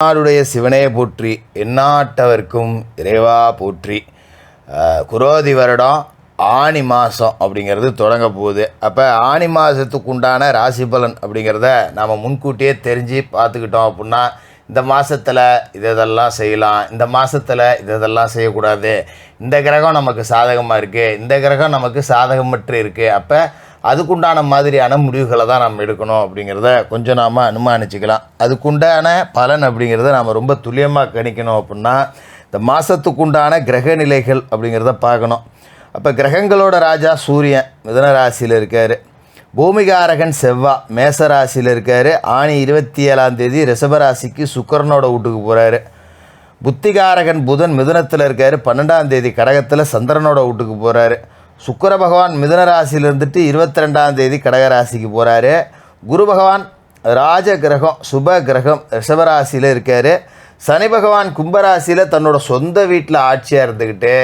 நாடுடைய சிவனே போற்றி, எந்நாட்டவர்க்கும் இறைவா போற்றி. குரோதி வருடம் ஆனி மாதம் அப்படிங்கிறது தொடங்க போகுது. அப்போ ஆனி மாதத்துக்கு உண்டான ராசி பலன் அப்படிங்கிறத நாம் முன்கூட்டியே தெரிஞ்சு பார்த்துக்கிட்டோம் அப்படின்னா, இந்த மாதத்தில் இதெல்லாம் செய்யலாம், இந்த மாதத்தில் இதெல்லாம் செய்யக்கூடாது, இந்த கிரகம் நமக்கு சாதகமாக இருக்குது, இந்த கிரகம் நமக்கு சாதகமற்று இருக்குது, அப்போ அதுக்குண்டான மாதிரியான முடிவுகளை தான் நம்ம எடுக்கணும் அப்படிங்கிறத கொஞ்சம் நாம் அனுமானிச்சிக்கலாம். அதுக்குண்டான பலன் அப்படிங்கிறத நாம் ரொம்ப துல்லியமாக கணிக்கணும் அப்படின்னா, இந்த மாதத்துக்குண்டான கிரக நிலைகள் அப்படிங்கிறத பார்க்கணும். அப்போ கிரகங்களோட ராஜா சூரியன் மிதுன ராசியில் இருக்கார், பூமிகாரகன் செவ்வாய் மேச ராசியில் இருக்கார், ஆனி 27 ரிஷபராசிக்கு சுக்கிரனோட வீட்டுக்கு போகிறாரு, புத்திகாரகன் புதன் மிதுனத்தில் இருக்கார், 12 கடகத்தில் சந்திரனோட வீட்டுக்கு போகிறாரு, சுக்கிர பகவான் மிதுன ராசியில் இருந்துட்டு 22 கடகராசிக்கு போகிறாரு, குரு பகவான் ராஜ கிரகம் சுப கிரகம் ரிஷபராசியில் இருக்கார், சனி பகவான் கும்பராசியில் தன்னோட சொந்த வீட்டில் ஆட்சியாக இருந்துக்கிட்டு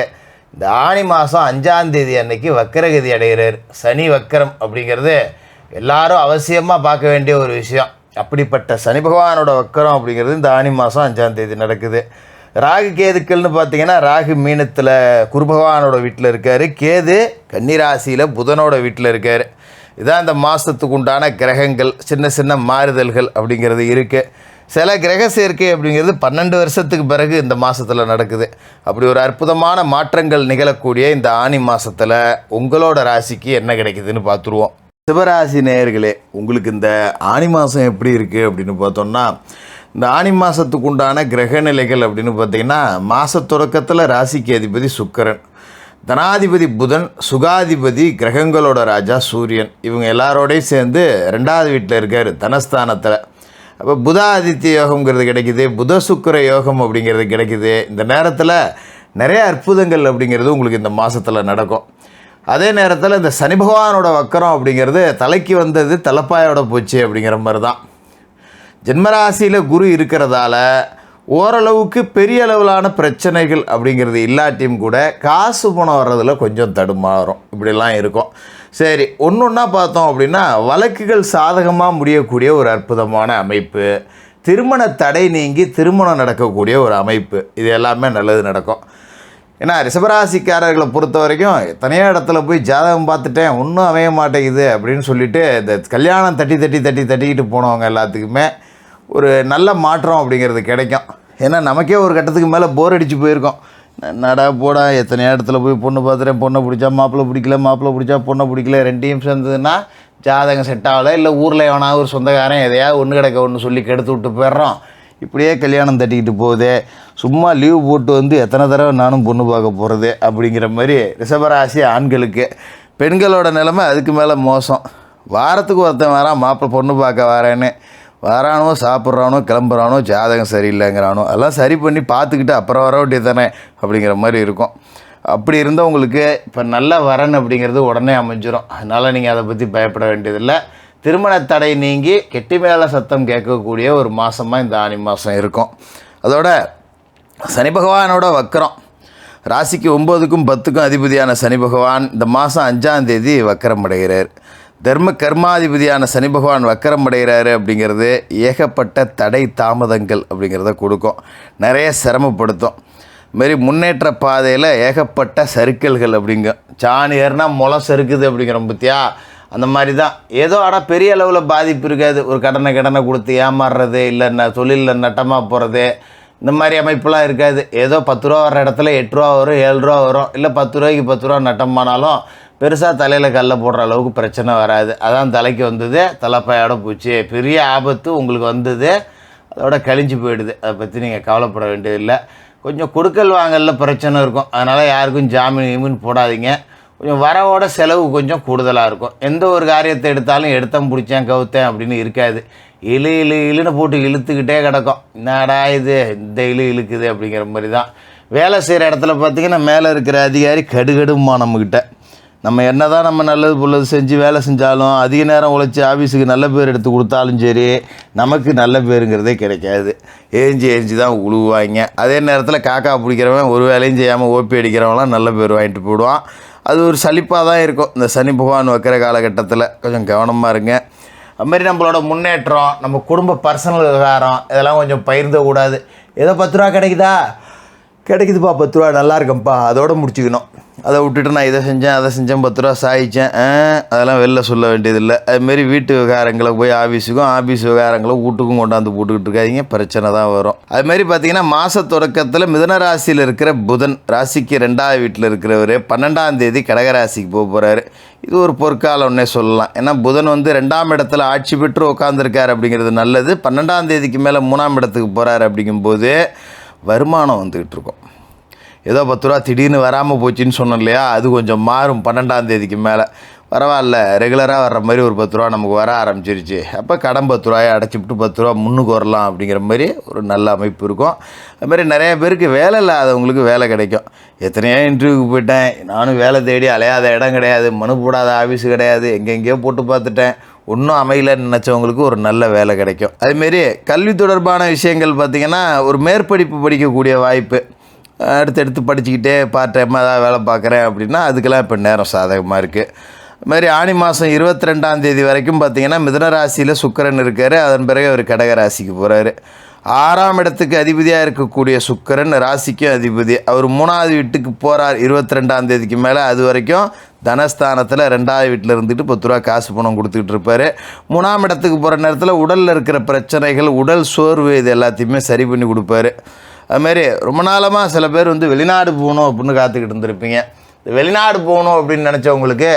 இந்த ஆனி மாதம் 5 அன்னைக்கு வக்கரகதி அடைகிறார். சனி வக்கரம் அப்படிங்கிறது எல்லாரும் அவசியமாக பார்க்க வேண்டிய ஒரு விஷயம். அப்படிப்பட்ட சனி பகவானோட வக்கரம் அப்படிங்கிறது இந்த ஆனி மாதம் 5 நடக்குது. ராகு கேதுக்கள்னு பார்த்தீங்கன்னா, ராகு மீனத்தில் குரு பகவானோட வீட்டில் இருக்கார், கேது கன்னிராசியில் புதனோட வீட்டில் இருக்கார். இதான் இந்த மாதத்துக்கு உண்டான கிரகங்கள். சின்ன சின்ன மாறுதல்கள் அப்படிங்கிறது இருக்குது. சில கிரக சேர்க்கை அப்படிங்கிறது 12 வருஷத்துக்கு பிறகு இந்த மாதத்தில் நடக்குது. அப்படி ஒரு அற்புதமான மாற்றங்கள் நிகழக்கூடிய இந்த ஆனி மாதத்தில் உங்களோட ராசிக்கு என்ன கிடைக்குதுன்னு பார்த்துருவோம். சிவராசி நேயர்களே, உங்களுக்கு இந்த ஆனி மாதம் எப்படி இருக்குது அப்படின்னு பார்த்தோம்னா, இந்த ஆனி மாதத்துக்கு உண்டான கிரக நிலைகள் அப்படின்னு பார்த்திங்கன்னா, மாத தொடக்கத்தில் ராசிக்கு அதிபதி சுக்கிரன், தனாதிபதி புதன், சுகாதிபதி கிரகங்களோட ராஜா சூரியன், இவங்க எல்லாரோடையும் சேர்ந்து 2வது வீட்டில் இருக்கார் தனஸ்தானத்தில். அப்போ புத ஆதித்ய யோகம்ங்கிறது கிடைக்குது, புத சுக்கிர யோகம் அப்படிங்கிறது கிடைக்குது. இந்த நேரத்தில் நிறைய அற்புதங்கள் அப்படிங்கிறது உங்களுக்கு இந்த மாதத்தில் நடக்கும். அதே நேரத்தில் இந்த சனி பகவானோட வக்கரம் அப்படிங்கிறது தலைக்கு வந்தது தலைப்பாயோட போச்சு அப்படிங்கிற மாதிரி தான். ஜென்மராசியில் குரு இருக்கிறதால ஓரளவுக்கு பெரிய அளவிலான பிரச்சனைகள் அப்படிங்கிறது இல்லாட்டியும் கூட காசு பணம் வர்றதில் கொஞ்சம் தடுமாறும், இப்படிலாம் இருக்கும். சரி, ஒன்றா பார்த்தோம் அப்படின்னா, வழக்குகள் சாதகமாக முடியக்கூடிய ஒரு அற்புதமான அமைப்பு, திருமண தடை நீங்கி திருமணம் நடக்கக்கூடிய ஒரு அமைப்பு, இது எல்லாமே நல்லது நடக்கும். ஏன்னா ரிஷபராசிக்காரர்களை பொறுத்த வரைக்கும் எத்தனையோ இடத்துல போய் ஜாதகம் பார்த்துட்டேன், ஒன்றும் அமைய மாட்டேங்குது அப்படின்னு சொல்லிட்டு இந்த கல்யாணம் தட்டிக்கிட்டு போனவங்க எல்லாத்துக்குமே ஒரு நல்ல மாற்றம் அப்படிங்கிறது கிடைக்கும். ஏன்னா நமக்கே ஒரு கட்டத்துக்கு மேலே போர் அடித்து போயிருக்கோம். நடா போடா, எத்தனை இடத்துல போய் பொண்ணு பார்த்துட்டேன், பொண்ணை பிடிச்சா மாப்பிள்ளை பிடிக்கல, மாப்பிள்ளை பிடிச்சா பொண்ணை பிடிக்கல, ரெண்டையும் சேர்ந்ததுன்னா ஜாதகம் செட் ஆகலை, இல்லை ஊரில் எவனா ஒரு சொந்தக்காரன் எதையாவது ஒன்று கிடக்க ஒன்று சொல்லி கெடுத்து விட்டு போயிடுறோம். இப்படியே கல்யாணம் தட்டிக்கிட்டு போகுது, சும்மா லீவு போட்டு வந்து எத்தனை தடவை நானும் பொண்ணு பார்க்க போகிறது அப்படிங்கிற மாதிரி ரிஷபராசி ஆண்களுக்கு. பெண்களோட நிலைமை அதுக்கு மேலே மோசம். வாரத்துக்கு ஒருத்தன் வரான் மாப்பிள்ளை பொண்ணு பார்க்க வரேன்னு, வரானோ சாப்பிட்றானோ கிளம்புறானோ ஜாதகம் சரியில்லைங்கிறானோ, அதெல்லாம் சரி பண்ணி பார்த்துக்கிட்டு அப்புறம் வர வேண்டியது தானே அப்படிங்கிற மாதிரி இருக்கும். அப்படி இருந்தவங்களுக்கு இப்போ நல்ல வரன் அப்படிங்கிறது உடனே அமைஞ்சிடும். அதனால் நீங்கள் அதை பற்றி பயப்பட வேண்டியதில்லை. திருமண தடை நீங்கி கெட்டி மேலே சத்தம் கேட்கக்கூடிய ஒரு மாதமாக இந்த ஆனி மாதம் இருக்கும். அதோட சனி பகவானோட வக்கரம், ராசிக்கு 9க்கும் 10க்கும் அதிபதியான சனி பகவான் இந்த மாதம் 5 வக்கரம் அடைகிறார். தர்ம கர்மாதிபதியான சனி பகவான் வக்கரம் அடைகிறாரு அப்படிங்கிறது ஏகப்பட்ட தடை தாமதங்கள் அப்படிங்கிறத கொடுக்கும், நிறைய சிரமப்படுத்தும். இதுமாரி முன்னேற்ற பாதையில் ஏகப்பட்ட சறுக்கல்கள் அப்படிங்க. சாணி ஏறினா முளை சறுக்குது அப்படிங்கிற பற்றியா, அந்த மாதிரி தான். ஏதோ ஆனால் பெரிய அளவில் பாதிப்பு இருக்காது. ஒரு கடனை கொடுத்து ஏமாறுறது, இல்லை தொழிலில் நட்டமாக போகிறது, இந்த மாதிரி அமைப்பெலாம் இருக்காது. ஏதோ 10 ரூபா வர இடத்துல 8 ரூபா வரும், 7 ரூபா வரும், இல்லை 10 ரூபாய்க்கு 10 ரூபா நட்டமானாலும் பெருசாக தலையில் கல்ல போடுற அளவுக்கு பிரச்சனை வராது. அதான் தலைக்கு வந்தது தலைப்பாயோட போச்சு, பெரிய ஆபத்து உங்களுக்கு வந்தது, அதோட கழிஞ்சு போயிடுது. அதை பற்றி நீங்கள் கவலைப்பட வேண்டியதில்லை. கொஞ்சம் கொடுக்கல் வாங்கலில் பிரச்சனை இருக்கும், அதனால் யாருக்கும் ஜாமீன் போடாதீங்க. கொஞ்சம் வரவோட செலவு கொஞ்சம் கூடுதலாக இருக்கும். எந்த ஒரு காரியத்தை எடுத்தாலும் எடுத்தேன் பிடிச்சேன் கவுத்தேன் அப்படின்னு இருக்காது. இழுன்னு போட்டு இழுத்துக்கிட்டே கிடக்கும். என்னடா இது இந்த இழுக்குது அப்படிங்கிற மாதிரி தான். வேலை செய்கிற இடத்துல பார்த்திங்கன்னா, மேலே இருக்கிற அதிகாரி கடுகடுமா நம்மக்கிட்ட. நம்ம என்ன தான் நம்ம நல்லது புள்ளது செஞ்சு வேலை செஞ்சாலும், அதிக நேரம் உழைச்சி ஆஃபீஸுக்கு நல்ல பேர் எடுத்து கொடுத்தாலும் சரி, நமக்கு நல்ல பேருங்கிறதே கிடைக்காது. ஏஞ்சி தான் உழுவாங்க. அதே நேரத்தில் காக்கா பிடிக்கிறவன் ஒரு வேலையும் செய்யாமல் ஓபி அடிக்கிறவங்களாம் நல்ல பேர் வாங்கிட்டு போயிடுவான். அது ஒரு சலிப்பாக தான் இருக்கும். இந்த சனி பகவான் வைக்கிற காலகட்டத்தில் கொஞ்சம் கவனமாக இருங்க. அதுமாரி நம்மளோட முன்னேற்றம், நம்ம குடும்ப பர்சனல் விவகாரம் இதெல்லாம் கொஞ்சம் பகிர்ந்தக்கூடாது. ஏதோ 10 ரூபா கிடைக்குதா, கிடைக்குதுப்பா 10 ரூபா நல்லா இருக்கும்ப்பா, அதோடு முடிச்சுக்கணும். அதை விட்டுட்டு நான் இதை செஞ்சேன் அதை செஞ்சேன் 10 ரூபா சாயிச்சேன் அதெல்லாம் வெளில சொல்ல வேண்டியதில்லை. அதுமாரி வீட்டு விவகாரங்களை போய் ஆஃபீஸுக்கும், ஆஃபீஸ் விவகாரங்களை வீட்டுக்கும் கொண்டாந்து போட்டுக்கிட்டு இருக்காதிங்க, பிரச்சனை தான் வரும். அதுமாரி பார்த்திங்கன்னா மாத தொடக்கத்தில் மிதுன ராசியில் இருக்கிற புதன் ராசிக்கு 2வது வீட்டில் இருக்கிறவர் 12ஆம் தேதி கடகராசிக்கு போக போகிறாரு. இது ஒரு பொற்காலம்னே சொல்லலாம். ஏன்னா புதன் வந்து 2ஆம் இடத்துல ஆட்சி பெற்று உட்காந்துருக்கார் அப்படிங்கிறது நல்லது. 12ஆம் தேதிக்கு மேலே 3ஆம் இடத்துக்கு போகிறாரு அப்படிங்கும்போது வருமானம் வந்துக்கிட்டு இருக்கும். ஏதோ 10 ரூபா திடீர்னு வராமல் போச்சுன்னு சொன்னோம் இல்லையா, அது கொஞ்சம் மாறும் 12ஆம் தேதிக்கு மேலே. பரவாயில்ல, ரெகுலராக வர்ற மாதிரி ஒரு 10 ரூபா நமக்கு வர ஆரம்பிச்சிருச்சு. அப்போ கடன் 10 ரூபாயை அடைச்சிவிட்டு 10 ரூபா முன்னுக்கு வரலாம் அப்படிங்கிற மாதிரி ஒரு நல்ல அமைப்பு இருக்கும். அதுமாதிரி நிறைய பேருக்கு வேலை இல்லாதவங்களுக்கு வேலை கிடைக்கும். எத்தனையோ இன்டர்வியூக்கு போயிட்டேன், நானும் வேலை தேடி அலையாத இடம் கிடையாது, மனு போடாத ஆஃபீஸு கிடையாது, எங்கெங்கேயோ போட்டு பார்த்துட்டேன், ஒன்றும் அமையலன்னு நினச்சவங்களுக்கு ஒரு நல்ல வேலை கிடைக்கும். அதுமாரி கல்வி தொடர்பான விஷயங்கள் பார்த்திங்கன்னா ஒரு மேற்படிப்பு படிக்கக்கூடிய வாய்ப்பு, அடுத்தடுத்து படிச்சுக்கிட்டே பார்ட் டைமாக ஏதாவது வேலை பார்க்குறேன் அப்படின்னா அதுக்கெல்லாம் இப்போ நேரம் சாதகமாக இருக்குது. அதுமாதிரி ஆனி மாதம் 22ஆம் தேதி வரைக்கும் பார்த்திங்கன்னா மிதுன ராசியில் சுக்கிரன் இருக்கார். அதன் பிறகு அவர் கடக ராசிக்கு போகிறாரு. 6ஆம் இடத்துக்கு அதிபதியாக இருக்கக்கூடிய சுக்கிரன் ராசிக்கும் அதிபதி, அவர் 3வது வீட்டுக்கு போகிறார் 22ஆம் தேதிக்கு மேலே. அது வரைக்கும் தனஸ்தானத்தில் 2வது வீட்டில் இருந்துட்டு 10 ரூபா காசு பணம் கொடுத்துக்கிட்டு இருப்பார். 3ஆம் இடத்துக்கு போகிற நேரத்தில் உடலில் இருக்கிற பிரச்சனைகள், உடல் சோர்வு இது எல்லாத்தையுமே சரி பண்ணி கொடுப்பாரு. அதுமாரி ரொம்ப நாளமாக சில பேர் வந்து வெளிநாடு போகணும் அப்படின்னு காத்துக்கிட்டு இருந்திருப்பீங்க. வெளிநாடு போகணும் அப்படின்னு நினச்சவங்களுக்கு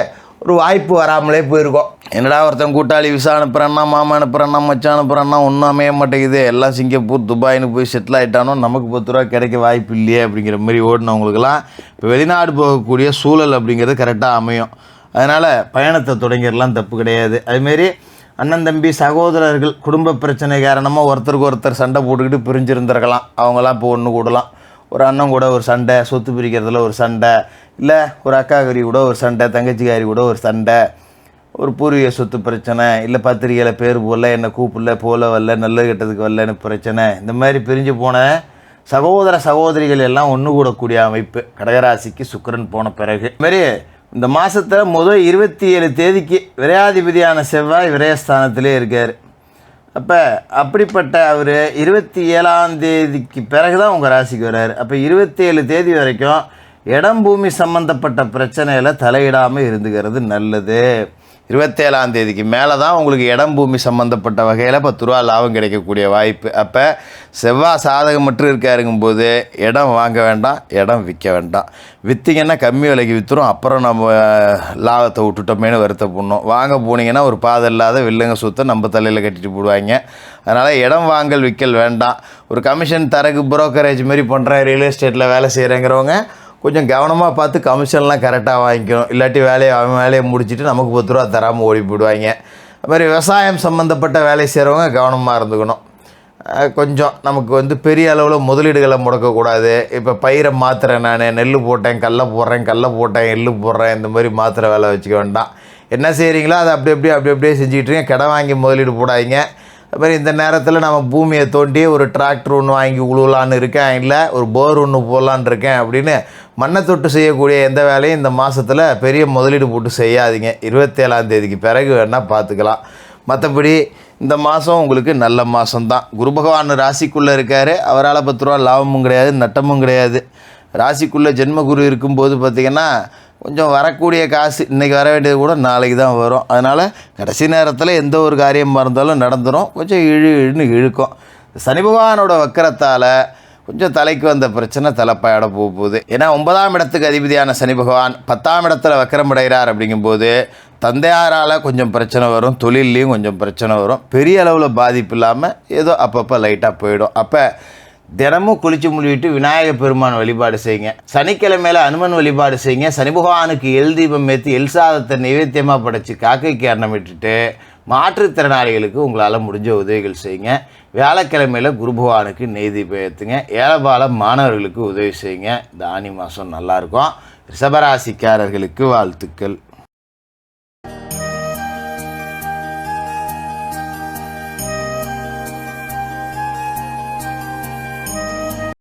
ஒரு வாய்ப்பு வராமலே போயிருக்கோம். என்னடா ஒருத்தன் கூட்டாளி விசா அனுப்புகிறான்னா, மாமா அனுப்புகிறான்னா, மச்சான் அனுப்புகிறான்னா, ஒன்றும் அமைய மாட்டேங்குது, எல்லாம் சிங்கப்பூர் துபாய்னு போய் செட்டில் ஆகிட்டானோ, நமக்கு 10 ரூபா கிடைக்க வாய்ப்பு இல்லையே அப்படிங்கிற மாதிரி ஓடினவங்களுக்கெல்லாம் இப்போ வெளிநாடு போகக்கூடிய சூழல் அப்படிங்கிறது கரெக்டாக அமையும். அதனால் பயணத்தை தொடங்கிடலாம், தப்பு கிடையாது. அதுமாரி அண்ணன் தம்பி சகோதரர்கள் குடும்ப பிரச்சனை காரணமாக ஒருத்தருக்கு ஒருத்தர் சண்டை போட்டுக்கிட்டு பிரிஞ்சிருந்துருக்கலாம். அவங்களாம் இப்போ ஒன்று கூடலாம். ஒரு அண்ணன் கூட ஒரு சண்டை, சொத்து பிரிக்கிறதுல ஒரு சண்டை, இல்லை ஒரு அக்காக்காரி கூட ஒரு சண்டை, தங்கச்சிக்காரி கூட ஒரு சண்டை, ஒரு பூர்வீக சொத்து பிரச்சனை, இல்லை பத்திரிகையில் பேர் போடல, என்னை கூப்பிடல, போல வரல, நல்ல கெட்டதுக்கு வரலன்னு பிரச்சனை. இந்த மாதிரி பிரிஞ்சு போன சகோதர சகோதரிகள் எல்லாம் ஒன்று கூடக்கூடிய அமைப்பு கடகராசிக்கு சுக்கிரன் போன பிறகு. இதுமாரி இந்த மாதத்தில் முதல் 27 தேதிக்கு விரையாதிபதியான செவ்வாய் விரயஸ்தானத்திலே இருக்கார். அப்போ அப்படிப்பட்ட அவர் 27ஆம் தேதிக்கு பிறகு தான் உங்கள் ராசிக்கு வர்றார். அப்போ 27 தேதி வரைக்கும் இடம் பூமி சம்மந்தப்பட்ட பிரச்சனையில் தலையிடாமல் இருந்துக்கிறது நல்லது. 27ஆம் தேதிக்கு மேலே தான் உங்களுக்கு இடம் பூமி சம்மந்தப்பட்ட வகையில் 10 ரூபா லாபம் கிடைக்கக்கூடிய வாய்ப்பு. அப்போ செவ்வாய் சாதகம் மட்டும் இருக்காருங்கும்போது இடம் வாங்க வேண்டாம், இடம் விற்க வேண்டாம். விற்றிங்கன்னா கம்மி விலைக்கு விற்றுரும், அப்புறம் நம்ம லாபத்தை விட்டுட்டோமேனு வருத்தப்படணும். வாங்க போனீங்கன்னா ஒரு பாதை இல்லாத வில்லங்க சுத்த நம்ம தலையில் கட்டிட்டு போடுவாங்க. அதனால் இடம் வாங்கல் விற்கல் வேண்டாம். ஒரு கமிஷன் தரகு புரோக்கரேஜ் மாதிரி பண்ணுற ரியல் எஸ்டேட்டில் வேலை செய்கிறேங்கிறவங்க கொஞ்சம் கவனமாக பார்த்து கமிஷன்லாம் கரெக்டாக வாங்கிக்கணும். இல்லாட்டி வேலையை முடிச்சுட்டு நமக்கு 10 ரூபா தராமல் ஓடி போயிடுவாங்க. அது மாதிரி விவசாயம் சம்மந்தப்பட்ட வேலை செய்கிறவங்க கவனமாக இருந்துக்கணும். கொஞ்சம் நமக்கு வந்து பெரிய அளவில் முதலீடுகளை முடக்கக்கூடாது. இப்போ பயிரை மாற்றுறேன், நான் நெல் போட்டேன், கடலை போட்டேன், எள்ளு போடுறேன், இந்த மாதிரி மாற்றுற வேலை வச்சுக்க வேண்டாம். என்ன செய்கிறீங்களோ அதை அப்படி அப்படியே செஞ்சுக்கிட்டுருங்க. கடை வாங்கி முதலீடு போடாதீங்க. அப்புறம் இந்த நேரத்தில் நம்ம பூமியை தோண்டி ஒரு டிராக்டர் ஒன்று வாங்கி உழுவலான்னு இருக்கேன், இல்லை ஒரு போர் ஒன்று போடலான்னு இருக்கேன் அப்படின்னு மண்ணை தொட்டு செய்யக்கூடிய எந்த வேலையும் இந்த மாதத்தில் பெரிய முதலீடு போட்டு செய்யாதீங்க. 27ஆம் தேதிக்கு பிறகு வேணால் பார்த்துக்கலாம். மற்றபடி இந்த மாதம் உங்களுக்கு நல்ல மாதம்தான். குரு பகவான் ராசிக்குள்ளே இருக்கார். அவரால் 10 ரூபா லாபமும் கிடையாது, நட்டமும் கிடையாது. ராசிக்குள்ளே ஜென்மகுரு இருக்கும்போது பார்த்திங்கன்னா கொஞ்சம் வரக்கூடிய காசு இன்றைக்கி வர வேண்டியது கூட நாளைக்கு தான் வரும். அதனால் கடைசி நேரத்தில் எந்த ஒரு காரியமாக இருந்தாலும் நடந்துடும். கொஞ்சம் இழுன்னு இழுக்கும். சனி பகவானோட வக்கரத்தால் கொஞ்சம் தலைக்கு வந்த பிரச்சனை தலைப்பாயிட போகுது. ஏன்னா 9ஆம் இடத்துக்கு அதிபதியான சனி பகவான் 10ஆம் இடத்துல வக்கரம் அடைகிறார். அப்படிங்கும்போது தந்தையாரால் கொஞ்சம் பிரச்சனை வரும், தொழில்லையும் கொஞ்சம் பிரச்சனை வரும். பெரிய அளவில் பாதிப்பு இல்லாமல் ஏதோ அப்பப்போ லைட்டாக போயிடும். அப்போ தினமும் குளிச்சு முழுவிட்டு விநாயகர் பெருமான் வழிபாடு செய்யுங்க. சனிக்கிழமையில் அனுமன் வழிபாடு செய்யுங்க. சனி பகவானுக்கு எல் தீபம் ஏற்றி எல் சாதத்தை நைவேத்தியமாக படைச்சி காக்கைக்கு அன்னம் விட்டுட்டு மாற்றுத்திறனாளிகளுக்கு உங்களால் முடிஞ்ச உதவிகள் செய்யுங்க. வியாழக்கிழமையில் குரு பகவானுக்கு நெய் தீபம் ஏற்றுங்க. ஏழைபால மாணவர்களுக்கு உதவி செய்யுங்க. இந்த ஆனி மாதம் நல்லாயிருக்கும். ரிஷபராசிக்காரர்களுக்கு வாழ்த்துக்கள்.